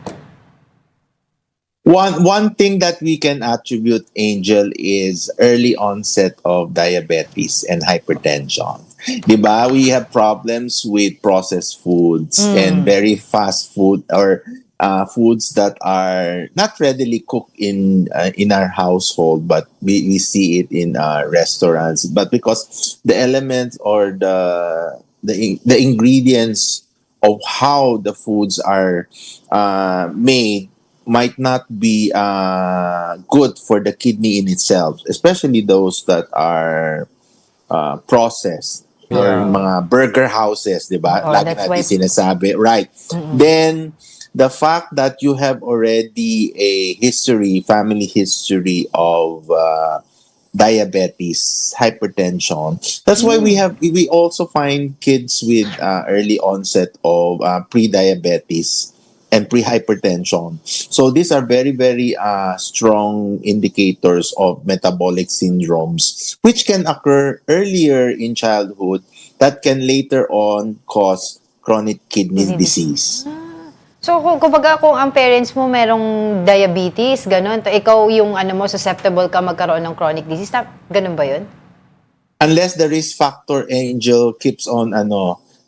One thing that we can attribute, Angel, is early onset of diabetes and hypertension. Diba? We have problems with processed foods and very fast food or foods that are not readily cooked in our household, but we see it in restaurants. But because the elements or the ingredients of how the foods are made might not be good for the kidney in itself, especially those that are processed. Or mga burger houses, di ba? Lagi natin sinasabi. Right. Then, the fact that you have already a family history of diabetes, hypertension. That's why we also find kids with early onset of pre-diabetes and pre-hypertension. So these are very, very strong indicators of metabolic syndromes, which can occur earlier in childhood that can later on cause chronic kidney disease. So, kung ang parents mo merong diabetes, ganun, ikaw yung susceptible ka magkaroon ng chronic disease, ganun ba yun? Unless the risk factor, Angel, keeps on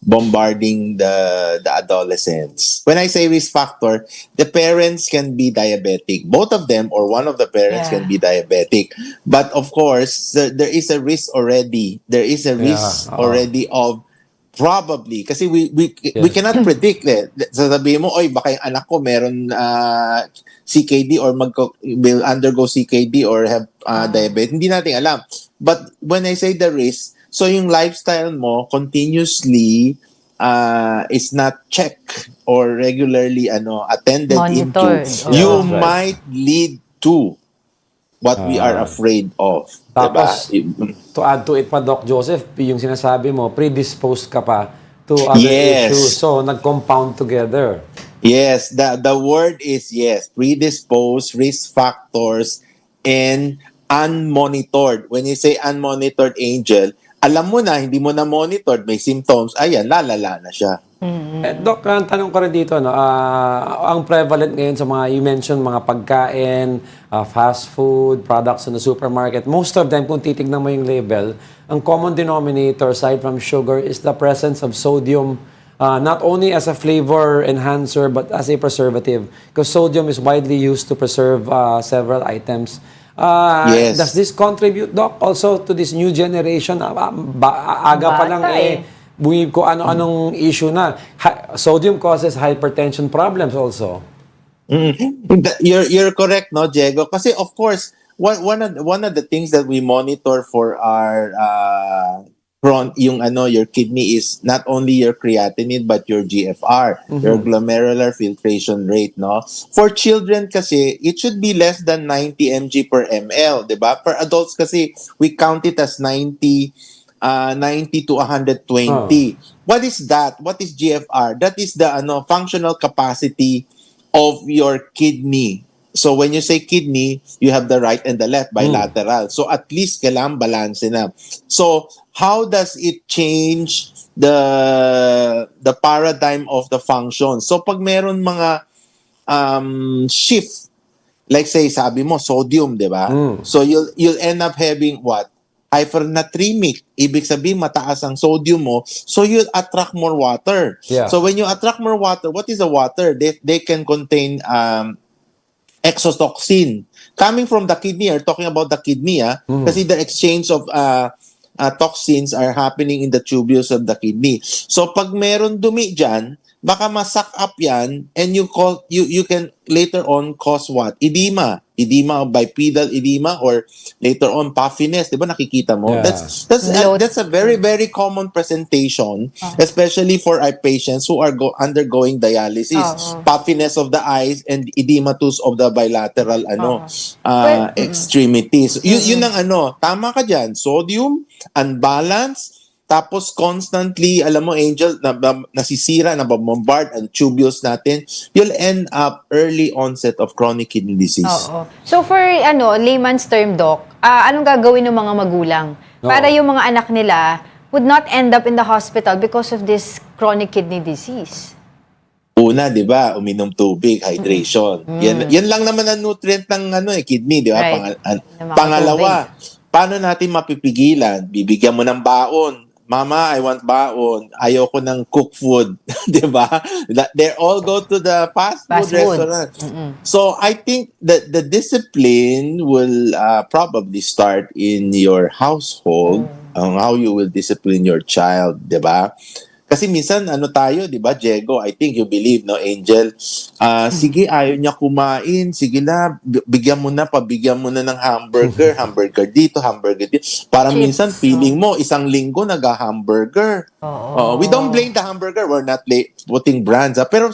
bombarding the adolescents. When I say risk factor, the parents can be diabetic. Both of them or one of the parents can be diabetic. But of course, there is a risk already. There is a risk already of probably kasi we cannot predict sasabihin mo, oy, baka yung anak ko meron CKD or will undergo CKD or have diabetes. Hindi natin alam. But when I say the risk, so yung lifestyle mo continuously is not checked or regularly attended monitored into, you might lead to what we are afraid of. Tapos, diba? To add to it pa, Doc Joseph, yung sinasabi mo, predisposed ka pa to other issues. So, nag-compound together. Yes, the word is predisposed, risk factors, and unmonitored. When you say unmonitored, Angel, alam mo na, hindi mo na monitored, may symptoms, ayan, lalala na siya. Doc, ang tanong ko rin dito, ang prevalent ngayon sa mga, you mentioned, mga pagkain, fast food, products in the supermarket, most of them, kung titignan mo yung label, ang common denominator, aside from sugar, is the presence of sodium not only as a flavor enhancer but as a preservative, because sodium is widely used to preserve several items. Yes. Does this contribute, Doc, also to this new generation? Aga pa lang kung ano-anong issue na. Sodium causes hypertension problems also. You're correct, no, Diego? Kasi of course, one of the things that we monitor for our your kidney is not only your creatinine but your GFR, your glomerular filtration rate, no? For children kasi, it should be less than 90 mg per ml, 'di ba? For adults kasi, we count it as 90 to 120. What is that? What is GFR? That is the functional capacity of your kidney. So when you say kidney, you have the right and the left bilateral. So at least kailangan balance na. So how does it change the paradigm of the function? So pag meron mga shift, like say sabi mo sodium, 'di ba? So you'll end up having what? Hypernatremic. Ibig sabihin mataas ang sodium mo, so you'll attract more water. Yeah. So when you attract more water, what is the water? They can contain exotoxin coming from the kidney. Are talking about the kidney, kasi the exchange of toxins are happening in the tubules of the kidney. So pag meron dumi dyan, baka masak up yan, and you can later on cause what? Edema, bipedal edema, or later on puffiness. Di ba nakikita mo? Yeah. That's a very, very common presentation, especially for our patients who are undergoing dialysis. Puffiness of the eyes and edematus of the bilateral extremities. Yun ang tama ka dyan. Sodium, unbalance, tapos constantly, alam mo, Angel, nasisira, nabombard ang tubules natin, you'll end up early onset of chronic kidney disease. So for layman's term, Doc, anong gagawin ng mga magulang para yung mga anak nila would not end up in the hospital because of this chronic kidney disease? Una, 'di ba, uminom tubig, hydration. Yan lang naman ang nutrient ng kidney, 'di ba? Right. Pangalawa, paano natin mapipigilan? Bibigyan mo ng baon. Mama, I want baon. Ayoko ng cooked food. Di ba? They all go to the fast food restaurant. So I think that the discipline will probably start in your household on how you will discipline your child. Di ba? Kasi minsan, tayo, di ba, Diego, I think you believe, no, Angel? Sige, ayaw niya kumain. Sige na, pabigyan mo na ng hamburger. Hamburger dito, hamburger dito. Parang minsan, feeling mo, isang linggo nag-hamburger. We don't blame the hamburger. We're not putting brands. Pero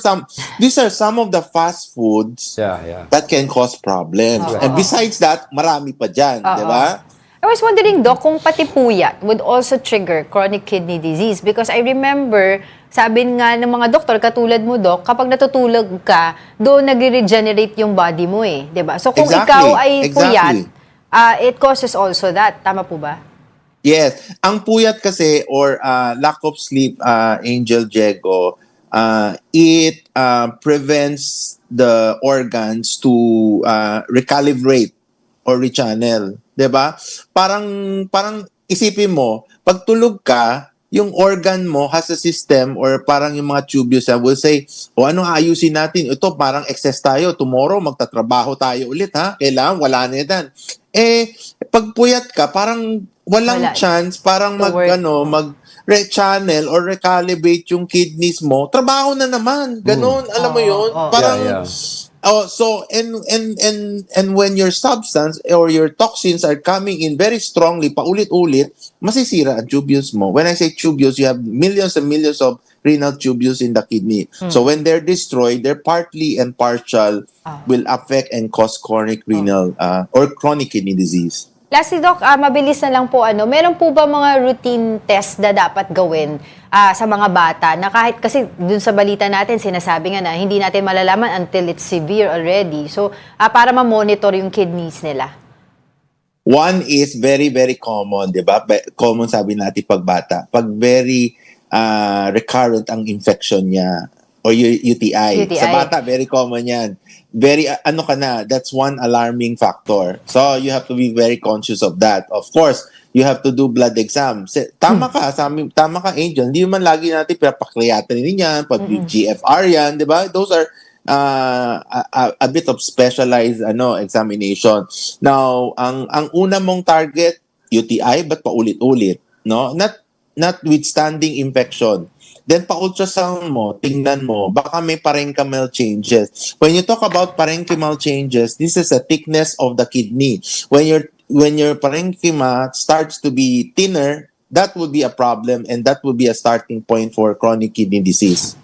these are some of the fast foods that can cause problems. And besides that, marami pa dyan, di ba? I was wondering, Doc, kung pati puyat would also trigger chronic kidney disease because I remember, sabi nga ng mga doktor, katulad mo, Doc, kapag natutulog ka, doon nag-regenerate yung body mo diba? So kung ikaw ay puyat, it causes also that. Tama po ba? Yes. Ang puyat kasi or lack of sleep, Angel, Diego, it prevents the organs to recalibrate or rechannel. 'Di ba? Parang isipin mo, pag tulog ka, yung organ mo has a system or parang yung mga tubules will say, ano ayusin natin? Ito parang excess tayo. Tomorrow magtatrabaho tayo ulit, ha? Kailangan wala na yan. Pag puyat ka, parang walang chance parang mag-rechannel or recalibrate yung kidneys mo. Trabaho na naman. Ganon, alam mo yun? Parang so and when your substance or your toxins are coming in very strongly paulit-ulit, masisira ang tubules mo. When I say tubules, you have millions and millions of renal tubules in the kidney. So when they're destroyed, they're partly and partial will affect and cause chronic renal or chronic kidney disease. Lastly, Doc, mabilis na lang po, meron po ba mga routine test na dapat gawin sa mga bata na kahit kasi dun sa balita natin, sinasabi nga na hindi natin malalaman until it's severe already. So, para ma-monitor yung kidneys nila. One is very, very common, di ba? Common sabi natin pag bata. Pag very recurrent ang infection niya or UTI. Sa UTI. bata, very common yan. Very, ano ka na, that's one alarming factor. So, you have to be very conscious of that. Of course, you have to do blood exam. Tama ka, tama ka, Angel. Hindi naman lagi natin pinapakreatinine yan, pag GFR yan, di ba? Those are a bit of specialized examination. Now, ang una mong target, UTI, but paulit-ulit, no? Notwithstanding infection. Then pa-ultrasound mo, tingnan mo, baka may parenchymal changes. When you talk about parenchymal changes, this is a thickness of the kidney. When your parenchyma starts to be thinner, that would be a problem and that would be a starting point for chronic kidney disease.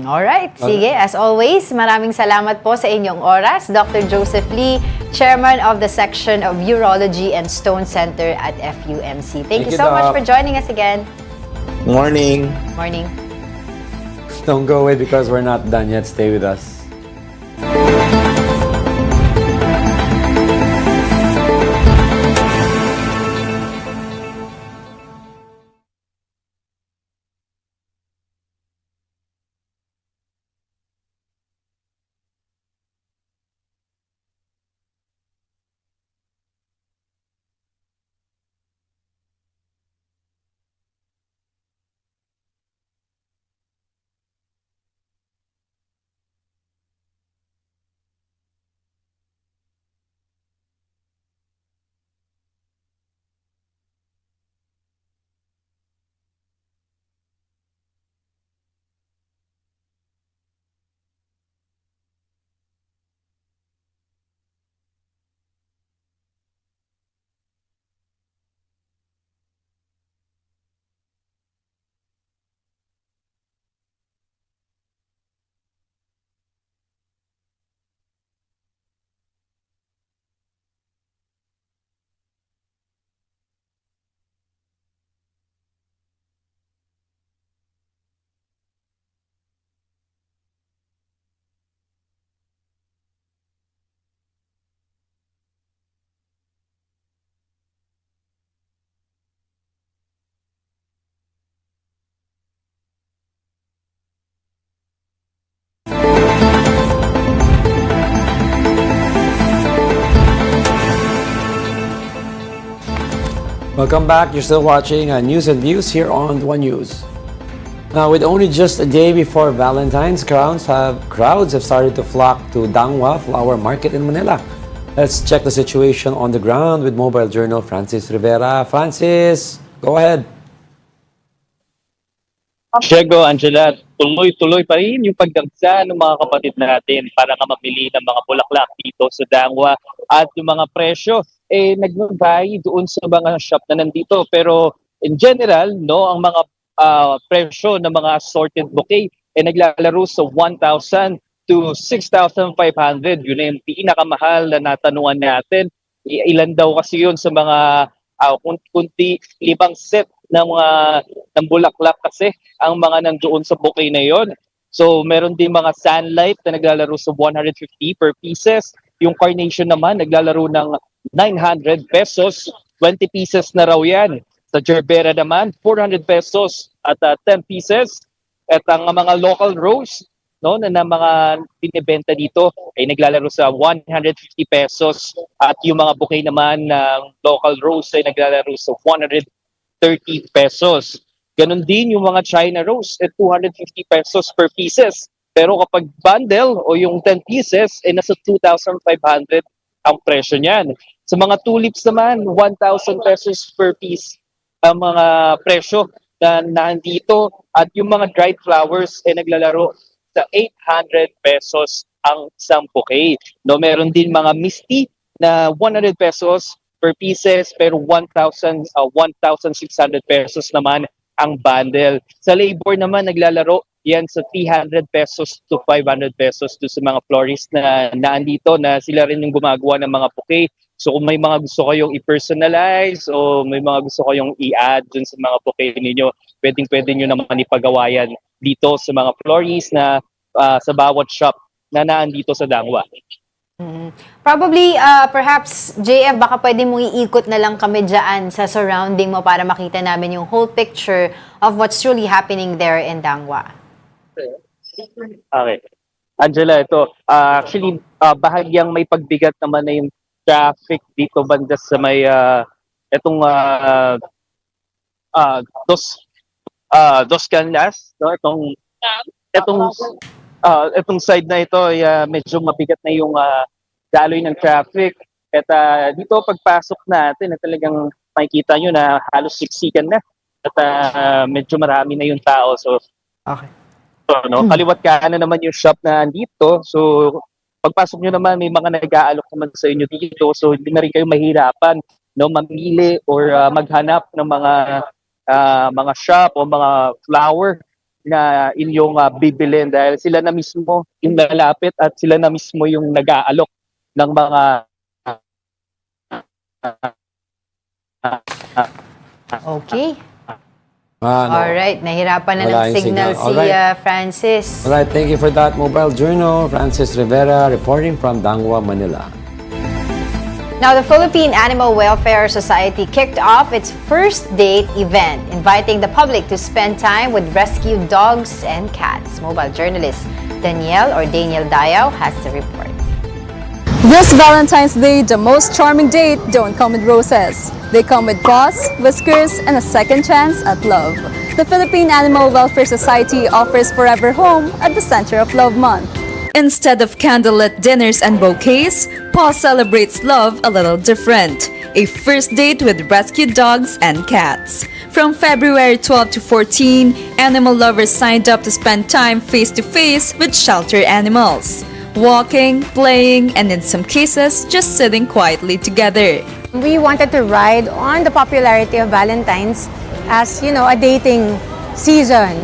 Alright, sige. As always, maraming salamat po sa inyong oras. Dr. Joseph Lee, Chairman of the Section of Urology and Stone Center at FUMC. Thank you so much for joining us again. Morning. Morning. Don't go away because we're not done yet. Stay with us. Welcome back. You're still watching News and Views here on One News. Now, with only just a day before Valentine's, crowds have started to flock to Dangwa Flower Market in Manila. Let's check the situation on the ground with Mobile Journal Francis Rivera. Francis, go ahead. Diego, Angela, tuloy-tuloy pa rin yung pagdagsa ng mga kapatid natin para nga mamili ng mga bulaklak dito sa Dangwa at yung mga presyo nag-vary doon sa mga shop na nandito. Pero in general, no, ang mga presyo ng mga assorted bouquet naglalaro sa 1,000 to 6,500. Yun na yung pinakamahal na natanungan natin. Ilan daw kasi yun sa mga kunti, 5 set ng bulaklak kasi ang mga nandoon sa bouquet na yon. So meron din mga sunlight na naglalaro sa 150 per pieces. Yung carnation naman naglalaro ng 900 pesos. 20 pieces na raw yan. Sa gerbera naman 400 pesos at 10 pieces. At ang mga local rose na mga binibenta dito ay naglalaro sa 150 pesos at yung mga bouquet naman ng local rose ay naglalaro sa 130 pesos. Ganon din yung mga China rose at 250 pesos per pieces. Pero kapag bundle o yung 10 pieces nasa 2,500 ang presyo niyan. Sa mga tulips naman 1,000 pesos per piece ang mga presyo na nandito at yung mga dried flowers naglalaro sa 800 pesos ang isang bouquet. No, meron din mga misty na 100 pesos per pieces pero 1,600 pesos naman ang bundle. Sa labor naman naglalaro yan sa 300 pesos to 500 pesos to sa mga florist na naandito na sila rin yung gumagawa ng mga bouquet. So kung may mga gusto kayong i-personalize o may mga gusto kayong i-add dun sa mga bouquet ninyo, pwede nyo naman ipagawa yan dito sa mga florists na sa bawat shop na naandito sa Dangwa. Probably, perhaps, JF, baka pwede mong iikot na lang kami dyan sa surrounding mo para makita namin yung whole picture of what's truly happening there in Dangwa. Okay. Angela, ito. Actually, bahagyang may pagbigat naman na yung traffic dito banda sa may itong uh, dos dos canlas, no? Itong itong side na ito ay medyo mabigat na yung daloy ng traffic. At dito pagpasok natin, talagang makikita nyo na halos siksikan na. At medyo marami na yung tao. So, Okay. no, kaliwat kanan naman yung shop na andito. So, pagpasok nyo naman, may mga nag-aalok naman sa inyo dito. So, hindi na rin kayo mahirapan, no, mamili or maghanap ng mga shop o mga flower na inyong bibilin dahil sila na mismo yung lalapit at sila na mismo yung nag-aalok ng mga Okay. No. Alright, nahirapan na Wala ng yung signal signal. si Alright. Francis. Alright, thank you for that mobile journal. Francis Rivera reporting from Dangwa, Manila. Now, the Philippine Animal Welfare Society kicked off its first date event, inviting the public to spend time with rescued dogs and cats. Mobile journalist Danielle Dayaw has the report. This Valentine's Day, the most charming date don't come with roses. They come with paws, whiskers, and a second chance at love. The Philippine Animal Welfare Society offers Forever Home at the center of Love Month. Instead of candlelit dinners and bouquets, Paw celebrates love a little different. A first date with rescued dogs and cats. From February 12 to 14, animal lovers signed up to spend time face-to-face with shelter animals. Walking, playing, and in some cases, just sitting quietly together. We wanted to ride on the popularity of Valentine's as, a dating season.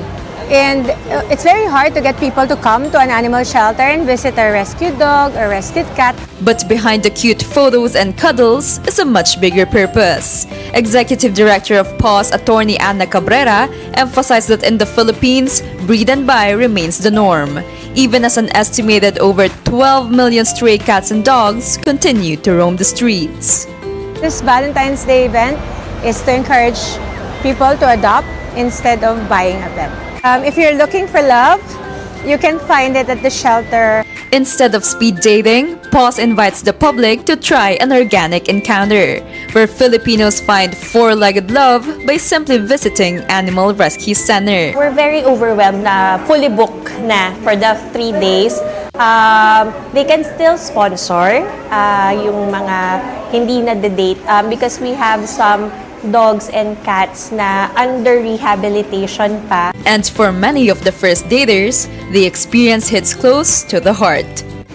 And it's very hard to get people to come to an animal shelter and visit a rescued dog or rescued cat. But behind the cute photos and cuddles is a much bigger purpose. Executive Director of PAWS, Attorney Ana Cabrera, emphasized that in the Philippines, breed and buy remains the norm, even as an estimated over 12 million stray cats and dogs continue to roam the streets. This Valentine's Day event is to encourage people to adopt instead of buying a pet. If you're looking for love, you can find it at the shelter. Instead of speed dating, PAWS invites the public to try an organic encounter, where Filipinos find four-legged love by simply visiting Animal Rescue Center. We're very overwhelmed na fully booked na for the 3 days. They can still sponsor yung mga hindi na-date because we have some dogs and cats na under rehabilitation pa. And for many of the first daters, the experience hits close to the heart.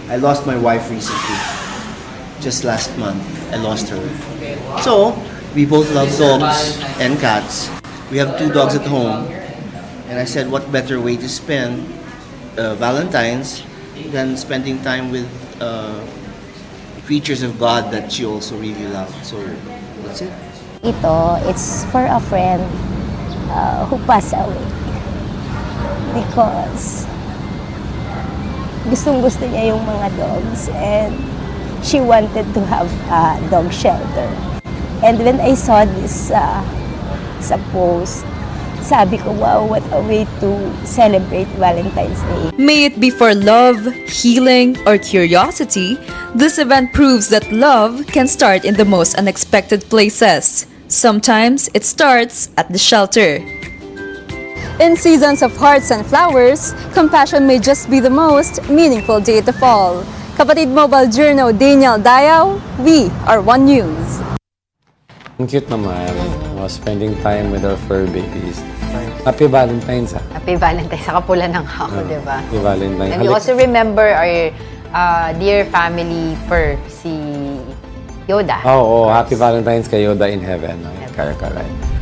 I lost my wife recently. Just last month, I lost her. So, we both love dogs and cats. We have 2 dogs at home. And I said, what better way to spend Valentine's than spending time with creatures of God that she also really loved. So, that's it. It's for a friend who passed away because gustong-gusto niya yung mga dogs and she wanted to have a dog shelter. And when I saw this sa post, sabi ko, wow, what a way to celebrate Valentine's Day. May it be for love, healing, or curiosity, this event proves that love can start in the most unexpected places. Sometimes it starts at the shelter. In seasons of hearts and flowers, compassion may just be the most meaningful date of all. Kapatid Mobile Journal Daniel Dayaw, we are One News. Ang cute naman. Spending time with our fur babies. Happy Valentine's, ha? Happy Valentine's. Sa kapula ng hako, di ba? Happy Valentine's. And we also remember our dear family per si Yoda. Oh, happy Valentine's kay Yoda in heaven. Correct.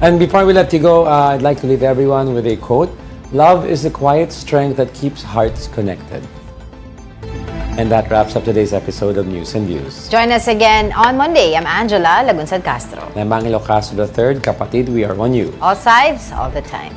And before we let you go, I'd like to leave everyone with a quote. Love is the quiet strength that keeps hearts connected. And that wraps up today's episode of News and Views. Join us again on Monday. I'm Angela Lagunsad Castro. I'm Angelo Castro III. Kapatid, we are One You. All sides, all the time.